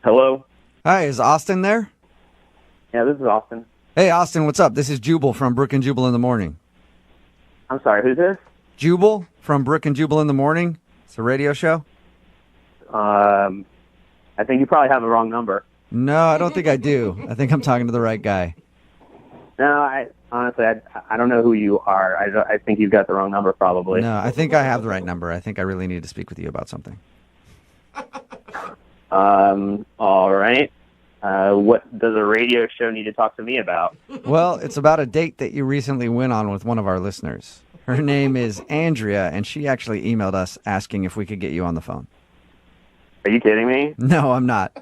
Hello? Hi, is Austin there? Yeah, this is Austin. Hey, Austin, what's up? This is Jubal from Brook and Jubal in the Morning. I'm sorry, who's this? Jubal from Brook and Jubal in the Morning. It's a radio show. I think you probably have the wrong number. No, I don't think I do. I think I'm talking to the right guy. No, I don't know who you are. I think you've got the wrong number, probably. No, I think I have the right number. I think I really need to speak with you about something. All right. What does a radio show need to talk to me about? Well, it's about a date that you recently went on with one of our listeners. Her name is Andrea, and she actually emailed us asking if we could get you on the phone. Are you kidding me? No, I'm not.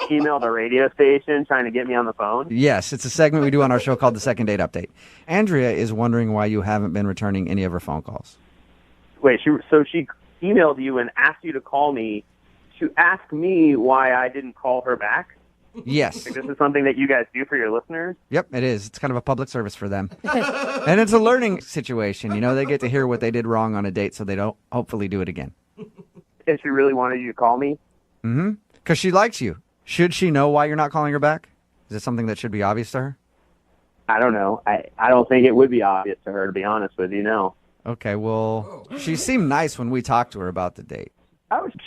Emailed a radio station trying to get me on the phone? Yes, it's a segment we do on our show called the Second Date Update. Andrea is wondering why you haven't been returning any of her phone calls. Wait, so she emailed you and asked you to call me to ask me why I didn't call her back? Yes. Like, this is something that you guys do for your listeners? Yep, it is. It's kind of a public service for them. And it's a learning situation. You know, they get to hear what they did wrong on a date so they don't hopefully do it again. And she really wanted you to call me? Mm-hmm. Because she likes you. Should she know why you're not calling her back? Is it something that should be obvious to her? I don't know. I don't think it would be obvious to her, to be honest with you, no. Okay, well, she seemed nice when we talked to her about the date.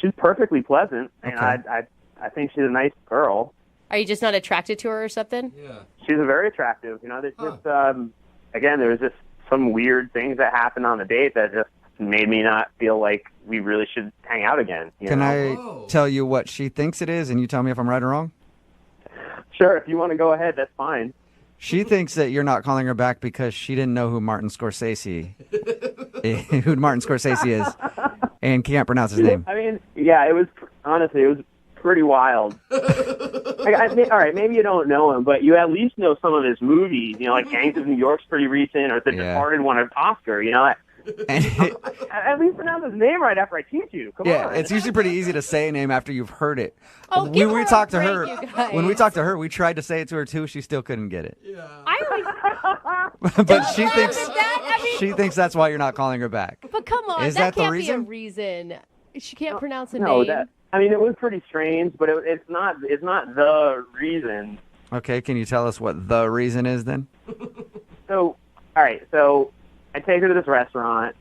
She's perfectly pleasant, and Okay. I think she's a nice girl. Are you just not attracted to her or something? Yeah. She's a very attractive. You know, there's just again, there was just some weird things that happened on the date that just made me not feel like we really should hang out again. Can Whoa. I tell you what she thinks it is, and you tell me if I'm right or wrong? Sure, if you want to go ahead, that's fine. She thinks that you're not calling her back because she didn't know who Martin Scorsese is and can't pronounce his name. I mean, yeah, it was honestly, it was pretty wild. All right, maybe you don't know him, but you at least know some of his movies. You know, like Gangs of New York's pretty recent, or The Departed won an Oscar. You know, And at least pronounce his name right after I teach you. Come on. it's usually pretty easy to say a name after you've heard it. Oh, give her a talked to break, her, you guys. when we talked to her, we tried to say it to her too. She still couldn't get it. I always, But she laugh thinks at that. I mean- she thinks that's why you're not calling her back. but come on, Is that that the can't reason? be a reason. She can't pronounce a No, name. I mean, it was pretty strange, but it's not the reason. Okay, can you tell us what the reason is then? So, all right, so I take her to this restaurant,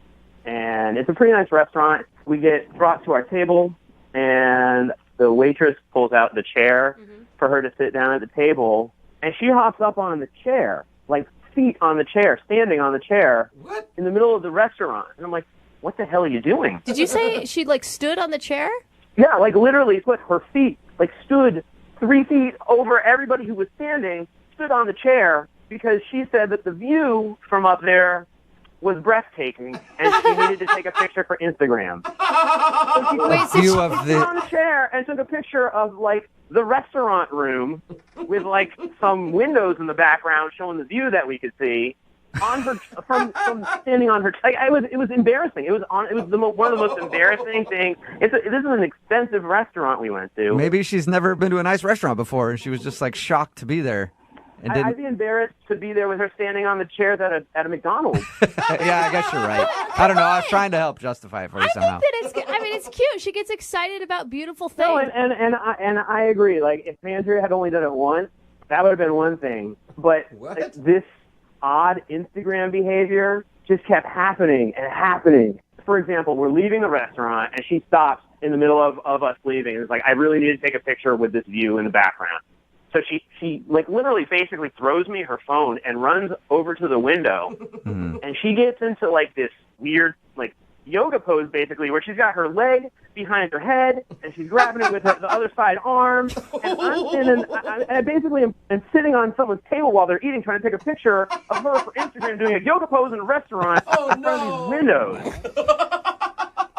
and it's a pretty nice restaurant. We get brought to our table, and the waitress pulls out the chair for her to sit down at the table, and she hops up on the chair, like feet on the chair, standing on the chair What? in the middle of the restaurant. And I'm like, what the hell are you doing? Did you say she like stood on the chair? Yeah, like literally put her feet, like stood 3 feet over everybody who was standing, stood on the chair because she said that the view from up there was breathtaking and she needed to take a picture for Instagram. So she Wait, so View she- of stood on the the chair and took a picture of like the restaurant room with like some windows in the background showing the view that we could see. On her, from standing on her, like it was embarrassing. It was one of the most embarrassing things. This is an expensive restaurant we went to. maybe she's never been to a nice restaurant before and she was just like shocked to be there. And I'd didn't be embarrassed to be there with her standing on the chairs at a McDonald's. Yeah, I guess you're right. I don't know. I was trying to help justify it for you I somehow. think that it's. I mean, it's cute. She gets excited about beautiful things. No, and I agree. Like if Andrea had only done it once, that would have been one thing. But What? like, this odd Instagram behavior just kept happening and happening. For example, we're leaving the restaurant and she stops in the middle of us leaving. It's like, I really need to take a picture with this view in the background. So she like literally basically throws me her phone and runs over to the window and she gets into like this weird like yoga pose basically where she's got her leg behind her head and she's grabbing it with the other side arm and I'm standing, I basically am sitting on someone's table while they're eating trying to take a picture of her for Instagram doing a yoga pose in a restaurant in front of these windows.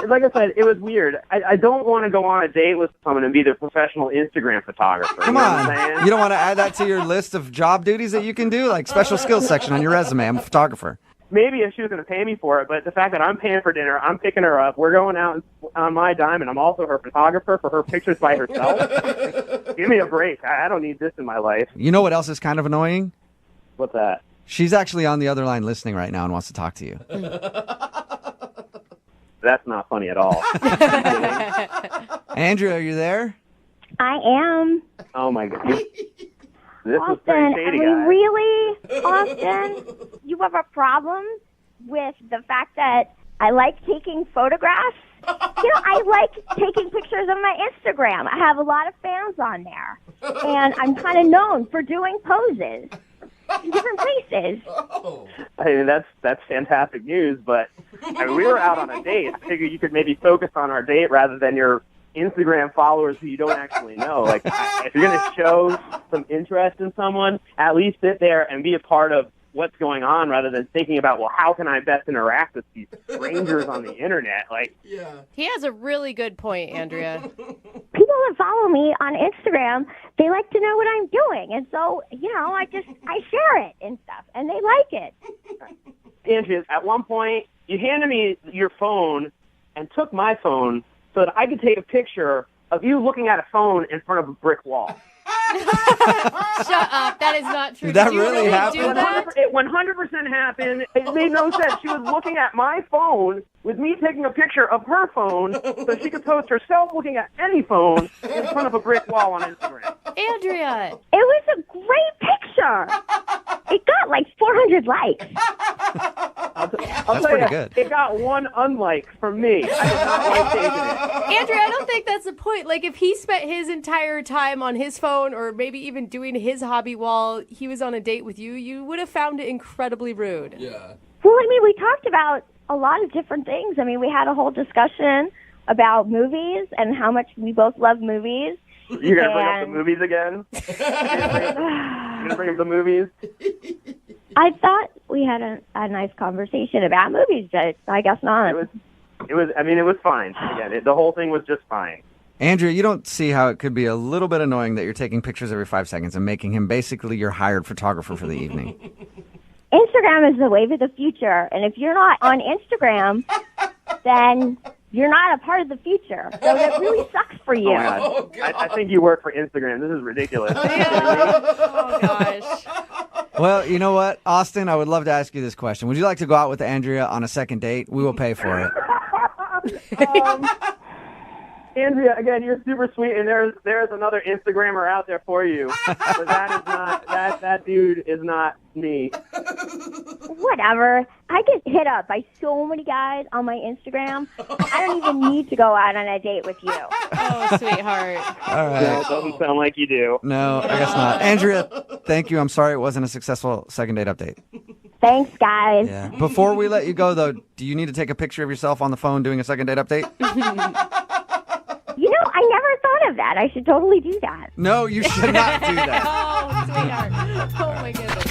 Like I said, it was weird. I don't want to go on a date with someone and be their professional Instagram photographer. Come you know what I'm on. saying? You don't want to add that to your list of job duties that you can do? Like special skills section on your resume. I'm a photographer. Maybe if she was going to pay me for it, but the fact that I'm paying for dinner, I'm picking her up, we're going out on my dime, and I'm also her photographer for her pictures by herself. Give me a break. I don't need this in my life. You know what else is kind of annoying? What's that? She's actually on the other line listening right now and wants to talk to you. That's not funny at all. Andrea, are you there? I am. Oh my god. This was Austin, pretty shady, guys. really? Austin, you have a problem with the fact that I like taking photographs? I like taking pictures of my Instagram. I have a lot of fans on there. And I'm kind of known for doing poses in different places. I mean, that's fantastic news, but we were out on a date. I figured you could maybe focus on our date rather than your Instagram followers who you don't actually know. Like, if you're going to show some interest in someone, at least sit there and be a part of what's going on rather than thinking about, well, how can I best interact with these strangers on the internet? Like, He has a really good point, Andrea. People that follow me on Instagram, they like to know what I'm doing. And so, I share it and stuff, and they like it. Andrea, at one point, you handed me your phone and took my phone so that I could take a picture of you looking at a phone in front of a brick wall. Shut up. That is not true. Did that Did you really happen? do that? It 100% happened. It made no sense. She was looking at my phone with me taking a picture of her phone so she could post herself looking at any phone in front of a brick wall on Instagram. Andrea. It was a great picture. It got like 400 likes. I'll That's tell pretty you, good. It got one unlike from me. I did not like taking it. Andrea, I don't think that's the point. Like, if he spent his entire time on his phone or maybe even doing his hobby while he was on a date with you, you would have found it incredibly rude. Yeah. Well, we talked about a lot of different things. We had a whole discussion about movies and how much we both love movies. You're going to bring up the And- movies again? You're going to bring up the movies? I thought we had a nice conversation about movies, but I guess not. It was fine. Again, the whole thing was just fine. Andrea, you don't see how it could be a little bit annoying that you're taking pictures every 5 seconds and making him basically your hired photographer for the evening. Instagram is the wave of the future, and if you're not on Instagram, then you're not a part of the future. So that really sucks for you. Oh, my God. I think you work for Instagram. This is ridiculous. Oh, gosh. Well, you know what, Austin, I would love to ask you this question. Would you like to go out with Andrea on a second date? We will pay for it. Andrea, again, you're super sweet, and there's another Instagrammer out there for you. But that dude is not me. Whatever. I get hit up by so many guys on my Instagram. I don't even need to go out on a date with you. Oh, sweetheart. All No, right. it doesn't sound like you do. No, I guess not. Andrea, thank you. I'm sorry it wasn't a successful second date update. Thanks, guys. Yeah. Before we let you go, though, do you need to take a picture of yourself on the phone doing a second date update? I never thought of that. I should totally do that. No, you should not do that. Oh, sweetheart. Oh, my goodness.